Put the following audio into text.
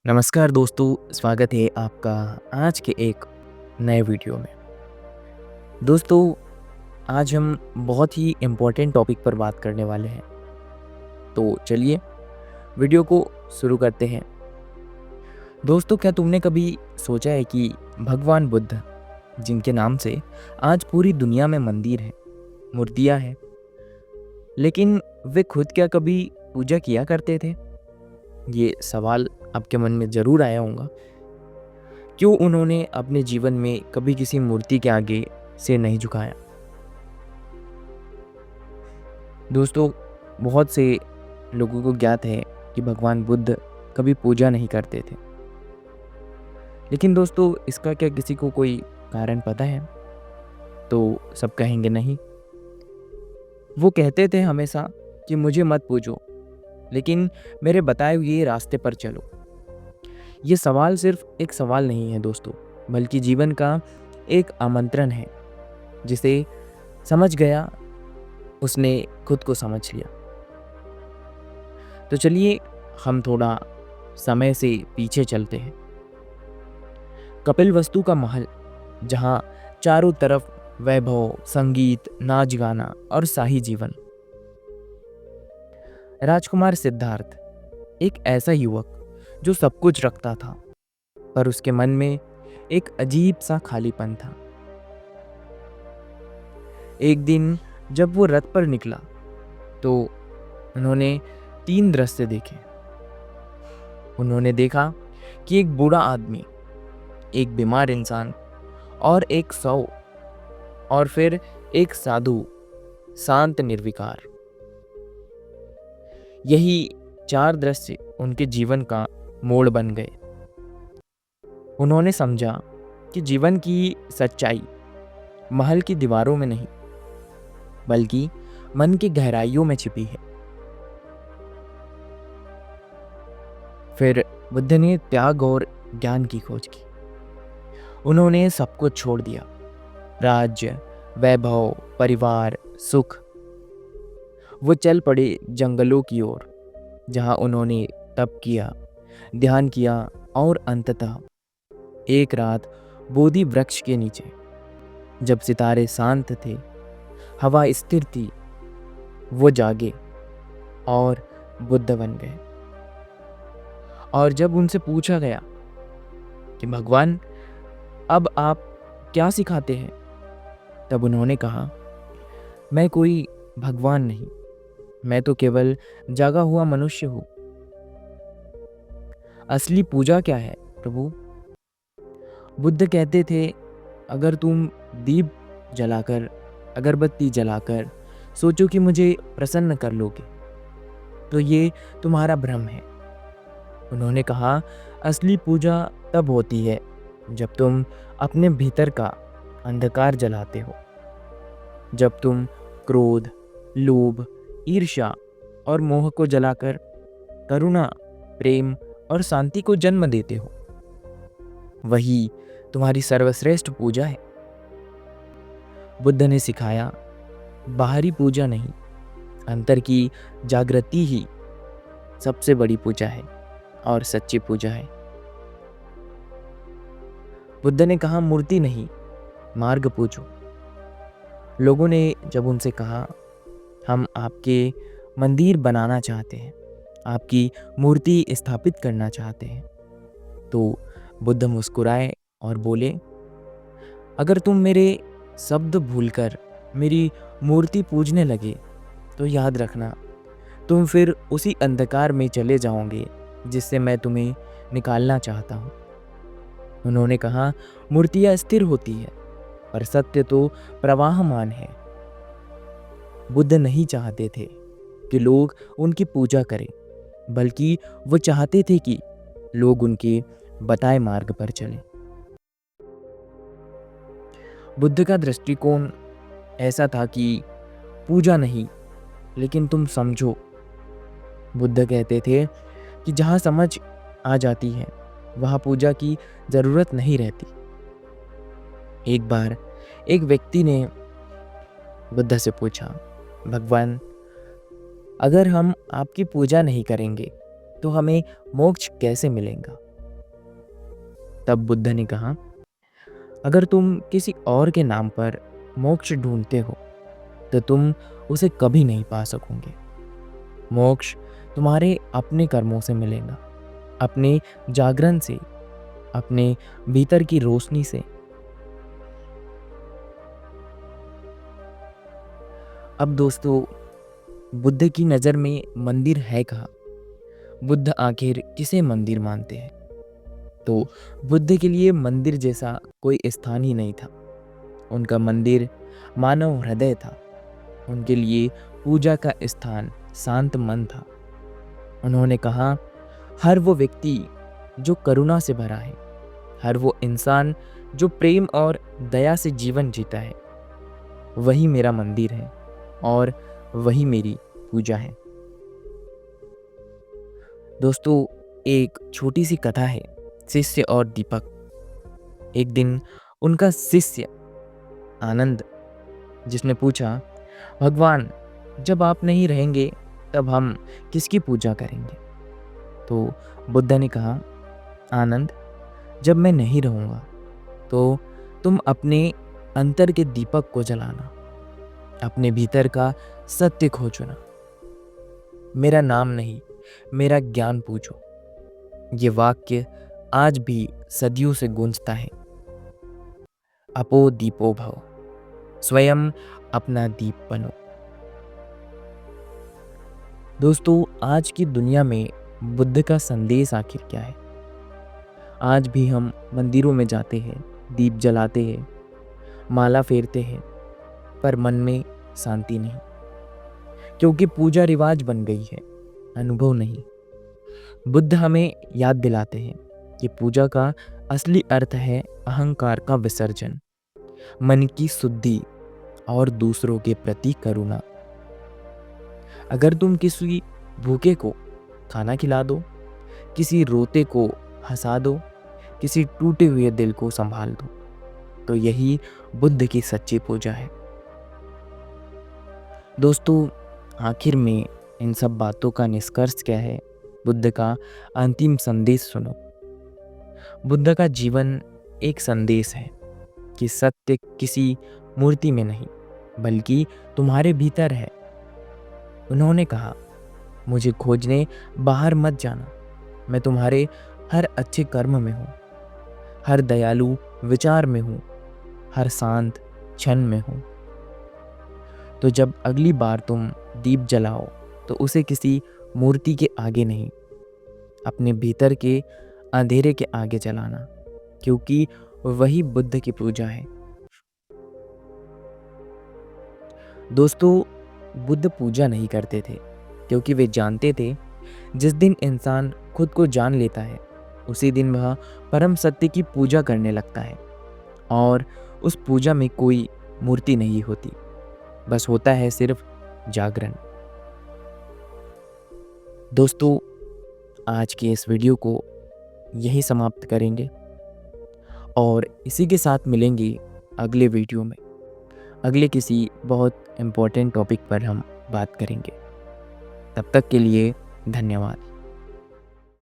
नमस्कार दोस्तों, स्वागत है आपका आज के एक नए वीडियो में। दोस्तों, आज हम बहुत ही इम्पोर्टेंट टॉपिक पर बात करने वाले हैं। तो चलिए वीडियो को शुरू करते हैं। दोस्तों, क्या तुमने कभी सोचा है कि भगवान बुद्ध, जिनके नाम से आज पूरी दुनिया में मंदिर हैं, मूर्तियाँ हैं, लेकिन वे खुद क्या कभी पूजा किया करते थे? ये सवाल आपके मन में ज़रूर आया होगा। क्यों उन्होंने अपने जीवन में कभी किसी मूर्ति के आगे सिर नहीं झुकाया? दोस्तों, बहुत से लोगों को ज्ञात है कि भगवान बुद्ध कभी पूजा नहीं करते थे। लेकिन दोस्तों, इसका क्या किसी को कोई कारण पता है? तो सब कहेंगे नहीं। वो कहते थे हमेशा कि मुझे मत पूजो, लेकिन मेरे बताए हुए रास्ते पर चलो। ये सवाल सिर्फ एक सवाल नहीं है दोस्तों, बल्कि जीवन का एक आमंत्रण है। जिसे समझ गया, उसने खुद को समझ लिया। तो चलिए हम थोड़ा समय से पीछे चलते हैं। कपिलवस्तु का महल, जहाँ चारों तरफ वैभव, संगीत, नाच गाना और शाही जीवन। राजकुमार सिद्धार्थ, एक ऐसा युवक जो सब कुछ रखता था, पर उसके मन में एक अजीब सा खालीपन था। एक दिन जब वो रथ पर निकला, तो उन्होंने 3 दृश्य देखे। उन्होंने देखा कि एक बूढ़ा आदमी, एक बीमार इंसान और एक शव, और फिर एक साधु, शांत निर्विकार। यही 4 दृश्य उनके जीवन का मोड़ बन गए। उन्होंने समझा कि जीवन की सच्चाई महल की दीवारों में नहीं, बल्कि मन की गहराइयों में छिपी है। फिर बुद्ध ने त्याग और ज्ञान की खोज की। उन्होंने सब कुछ छोड़ दिया, राज्य, वैभव, परिवार, सुख। वो चल पड़े जंगलों की ओर, जहां उन्होंने तप किया, ध्यान किया और अंततः एक रात बोधि वृक्ष के नीचे, जब सितारे शांत थे, हवा स्थिर थी, वो जागे और बुद्ध बन गए। और जब उनसे पूछा गया कि भगवान, अब आप क्या सिखाते हैं, तब उन्होंने कहा, मैं कोई भगवान नहीं, मैं तो केवल जागा हुआ मनुष्य हूँ। असली पूजा क्या है प्रभु? बुद्ध कहते थे, अगर तुम दीप जलाकर, अगरबत्ती जलाकर सोचो कि मुझे प्रसन्न कर लोगे, तो ये तुम्हारा भ्रम है। उन्होंने कहा, असली पूजा तब होती है जब तुम अपने भीतर का अंधकार जलाते हो, जब तुम क्रोध, लोभ, ईर्ष्या और मोह को जलाकर करुणा, प्रेम और शांति को जन्म देते हो। वही तुम्हारी सर्वश्रेष्ठ पूजा है। बुद्ध ने सिखाया, बाहरी पूजा नहीं, अंतर की जागृति ही सबसे बड़ी पूजा है और सच्ची पूजा है। बुद्ध ने कहा, मूर्ति नहीं, मार्ग पूजो। लोगों ने जब उनसे कहा, हम आपके मंदिर बनाना चाहते हैं, आपकी मूर्ति स्थापित करना चाहते हैं, तो बुद्ध मुस्कुराए और बोले, अगर तुम मेरे शब्द भूलकर मेरी मूर्ति पूजने लगे, तो याद रखना, तुम फिर उसी अंधकार में चले जाओगे जिससे मैं तुम्हें निकालना चाहता हूँ। उन्होंने कहा, मूर्तियाँ स्थिर होती है, पर सत्य तो प्रवाहमान है। बुद्ध नहीं चाहते थे कि लोग उनकी पूजा करें, बल्कि वो चाहते थे कि लोग उनके बताए मार्ग पर चलें। बुद्ध का दृष्टिकोण ऐसा था कि पूजा नहीं, लेकिन तुम समझो। बुद्ध कहते थे कि जहाँ समझ आ जाती है, वहाँ पूजा की जरूरत नहीं रहती। एक बार एक व्यक्ति ने बुद्ध से पूछा, भगवान, अगर हम आपकी पूजा नहीं करेंगे तो हमें मोक्ष कैसे मिलेगा? तब बुद्ध ने कहा, अगर तुम किसी और के नाम पर मोक्ष ढूंढते हो तो तुम उसे कभी नहीं पा सकोगे। मोक्ष तुम्हारे अपने कर्मों से मिलेगा, अपने जागरण से, अपने भीतर की रोशनी से। अब दोस्तों, बुद्ध की नज़र में मंदिर है कहाँ? बुद्ध आखिर किसे मंदिर मानते हैं? तो बुद्ध के लिए मंदिर जैसा कोई स्थान ही नहीं था। उनका मंदिर मानव हृदय था। उनके लिए पूजा का स्थान शांत मन था। उन्होंने कहा, हर वो व्यक्ति जो करुणा से भरा है, हर वो इंसान जो प्रेम और दया से जीवन जीता है, वही मेरा मंदिर है और वही मेरी पूजा है। दोस्तों, एक छोटी सी कथा है, शिष्य और दीपक। एक दिन उनका शिष्य आनंद, जिसने पूछा, भगवान, जब आप नहीं रहेंगे तब हम किसकी पूजा करेंगे? तो बुद्ध ने कहा, आनंद, जब मैं नहीं रहूँगा तो तुम अपने अंतर के दीपक को जलाना, अपने भीतर का सत्य खोजना। मेरा नाम नहीं, मेरा ज्ञान पूछो। ये वाक्य आज भी सदियों से गूंजता है। अपो दीपो भव, स्वयं अपना दीप बनो। दोस्तों, आज की दुनिया में बुद्ध का संदेश आखिर क्या है? आज भी हम मंदिरों में जाते हैं, दीप जलाते हैं, माला फेरते हैं, पर मन में शांति नहीं, क्योंकि पूजा रिवाज बन गई है, अनुभव नहीं। बुद्ध हमें याद दिलाते हैं कि पूजा का असली अर्थ है अहंकार का विसर्जन, मन की शुद्धि और दूसरों के प्रति करुणा। अगर तुम किसी भूखे को खाना खिला दो, किसी रोते को हंसा दो, किसी टूटे हुए दिल को संभाल दो, तो यही बुद्ध की सच्ची पूजा है। दोस्तों, आखिर में इन सब बातों का निष्कर्ष क्या है? बुद्ध का अंतिम संदेश सुनो। बुद्ध का जीवन एक संदेश है कि सत्य किसी मूर्ति में नहीं, बल्कि तुम्हारे भीतर है। उन्होंने कहा, मुझे खोजने बाहर मत जाना, मैं तुम्हारे हर अच्छे कर्म में हूँ, हर दयालु विचार में हूँ, हर शांत क्षण में हूँ। तो जब अगली बार तुम दीप जलाओ तो उसे किसी मूर्ति के आगे नहीं, अपने भीतर के अंधेरे के आगे जलाना, क्योंकि वही बुद्ध की पूजा है। दोस्तों, बुद्ध पूजा नहीं करते थे, क्योंकि वे जानते थे जिस दिन इंसान खुद को जान लेता है, उसी दिन वह परम सत्य की पूजा करने लगता है। और उस पूजा में कोई मूर्ति नहीं होती, बस होता है सिर्फ जागरण। दोस्तों, आज के इस वीडियो को यही समाप्त करेंगे और इसी के साथ मिलेंगे अगले वीडियो में। अगले किसी बहुत इम्पोर्टेंट टॉपिक पर हम बात करेंगे। तब तक के लिए धन्यवाद।